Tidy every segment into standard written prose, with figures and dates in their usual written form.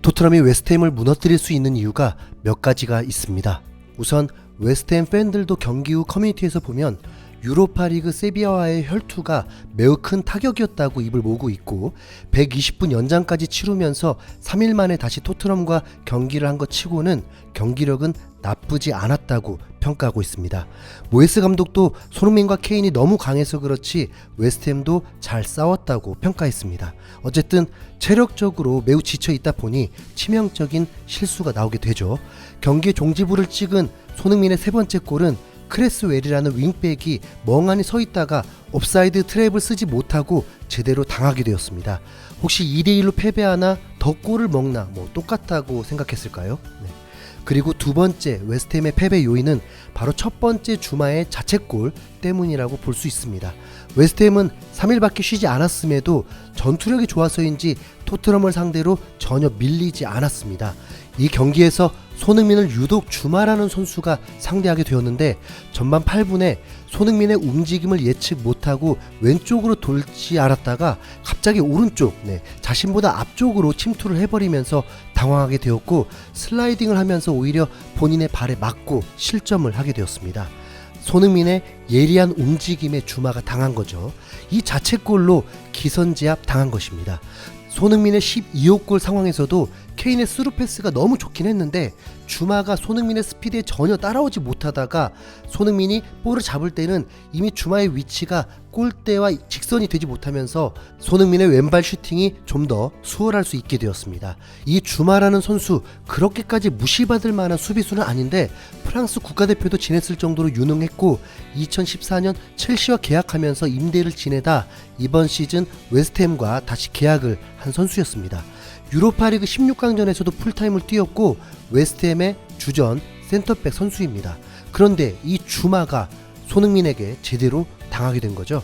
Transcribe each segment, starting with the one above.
토트넘이 웨스트햄을 무너뜨릴 수 있는 이유가 몇 가지가 있습니다. 우선 웨스트햄 팬들도 경기 후 커뮤니티에서 보면 유로파리그 세비야와의 혈투가 매우 큰 타격이었다고 입을 모으고 있고 120분 연장까지 치르면서 3일 만에 다시 토트넘과 경기를 한 것 치고는 경기력은 나쁘지 않았다고 평가하고 있습니다. 모예스 감독도 손흥민과 케인이 너무 강해서 그렇지 웨스트햄도 잘 싸웠다고 평가했습니다. 어쨌든 체력적으로 매우 지쳐 있다 보니 치명적인 실수가 나오게 되죠. 경기 종지부를 찍은 손흥민의 세 번째 골은 크레스웰이라는 윙백이 멍하니 서 있다가 옵사이드 트랩을 쓰지 못하고 제대로 당하게 되었습니다. 혹시 2대1로 패배하나 더 골을 먹나 똑같다고 생각했을까요? 네. 그리고 두 번째 웨스트햄의 패배 요인은 바로 첫 번째 주마의 자책골 때문이라고 볼 수 있습니다. 웨스트햄은 3일밖에 쉬지 않았음에도 전투력이 좋아서인지 토트넘을 상대로 전혀 밀리지 않았습니다. 이 경기에서 손흥민을 유독 주마라는 선수가 상대하게 되었는데 전반 8분에 손흥민의 움직임을 예측 못하고 왼쪽으로 돌지 않았다가 갑자기 오른쪽 자신보다 앞쪽으로 침투를 해버리면서 당황하게 되었고 슬라이딩을 하면서 오히려 본인의 발에 맞고 실점을 하게 되었습니다. 손흥민의 예리한 움직임에 주마가 당한 거죠. 이 자책골로 기선제압 당한 것입니다. 손흥민의 12호 골 상황에서도 케인의 스루 패스가 너무 좋긴 했는데 주마가 손흥민의 스피드에 전혀 따라오지 못하다가 손흥민이 볼을 잡을 때는 이미 주마의 위치가 골대와 직선이 되지 못하면서 손흥민의 왼발 슈팅이 좀 더 수월할 수 있게 되었습니다. 이 주마라는 선수 그렇게까지 무시받을 만한 수비수는 아닌데 프랑스 국가대표도 지냈을 정도로 유능했고 2014년 첼시와 계약하면서 임대를 지내다 이번 시즌 웨스트햄과 다시 계약을 한 선수였습니다. 유로파리그 16강전에서도 풀타임을 뛰었고 웨스트햄의 주전 센터백 선수입니다. 그런데 이 주마가 손흥민에게 제대로 당하게 된 거죠.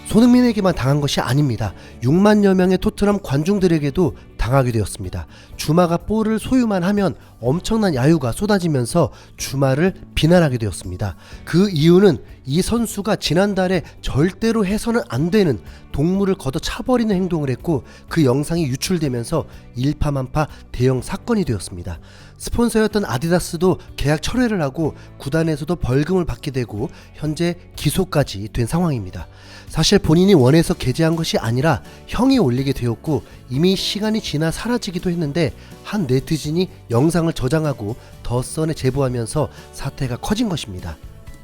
손흥민에게만 당한 것이 아닙니다. 6만여 명의 토트넘 관중들에게도 당하게 되었습니다. 주마가 볼을 소유만 하면 엄청난 야유가 쏟아지면서 주마를 비난하게 되었습니다. 그 이유는 이 선수가 지난달에 절대로 해서는 안 되는 동물을 걷어 차버리는 행동을 했고 그 영상이 유출되면서 일파만파 대형 사건이 되었습니다. 스폰서였던 아디다스도 계약 철회를 하고 구단에서도 벌금을 받게 되고 현재 기소까지 된 상황입니다. 사실 본인이 원해서 게재한 것이 아니라 형이 올리게 되었고 이미 시간이 지나 사라지기도 했는데 한 네티즌이 영상을 저장하고 더선에 제보하면서 사태가 커진 것입니다.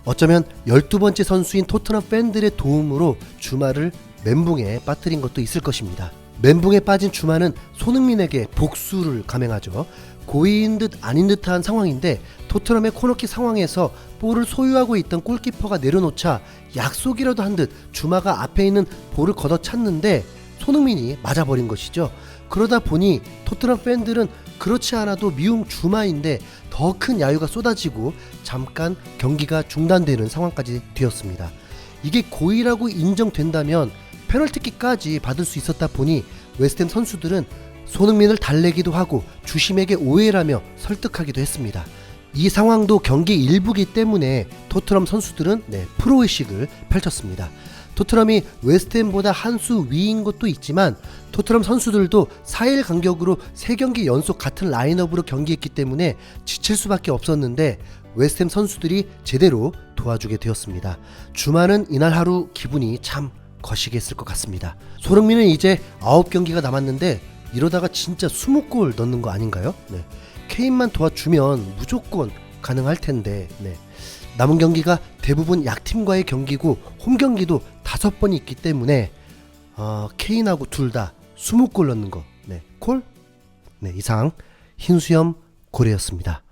어쩌면 12번째 선수인 토트넘 팬들의 도움으로 주마를 멘붕에 빠뜨린 것도 있을 것입니다. 멘붕에 빠진 주마는 손흥민에게 복수를 감행하죠. 고의인 듯 아닌 듯한 상황인데 토트넘의 코너킥 상황에서 볼을 소유하고 있던 골키퍼가 내려놓자 약속이라도 한 듯 주마가 앞에 있는 볼을 걷어찼는데 손흥민이 맞아버린 것이죠. 그러다 보니 토트넘 팬들은 그렇지 않아도 미움 주마인데 더 큰 야유가 쏟아지고 잠깐 경기가 중단되는 상황까지 되었습니다. 이게 고의라고 인정된다면 페널티킥까지 받을 수 있었다 보니 웨스트햄 선수들은 손흥민을 달래기도 하고 주심에게 오해라며 설득하기도 했습니다. 이 상황도 경기 일부기 때문에 토트넘 선수들은 프로의식을 펼쳤습니다. 토트넘이 웨스트햄보다 한 수 위인 것도 있지만 토트넘 선수들도 4일 간격으로 3경기 연속 같은 라인업으로 경기했기 때문에 지칠 수밖에 없었는데 웨스트햄 선수들이 제대로 도와주게 되었습니다. 주말은 이날 하루 기분이 참 거시기했을 것 같습니다. 손흥민은 이제 9경기가 남았는데 이러다가 진짜 20골 넣는 거 아닌가요? 케인만 도와주면 무조건 가능할 텐데 남은 경기가 대부분 약팀과의 경기고 홈경기도 5번이 있기 때문에 케인하고 둘 다 20골 넣는 거 콜? 이상 흰수염 고래였습니다.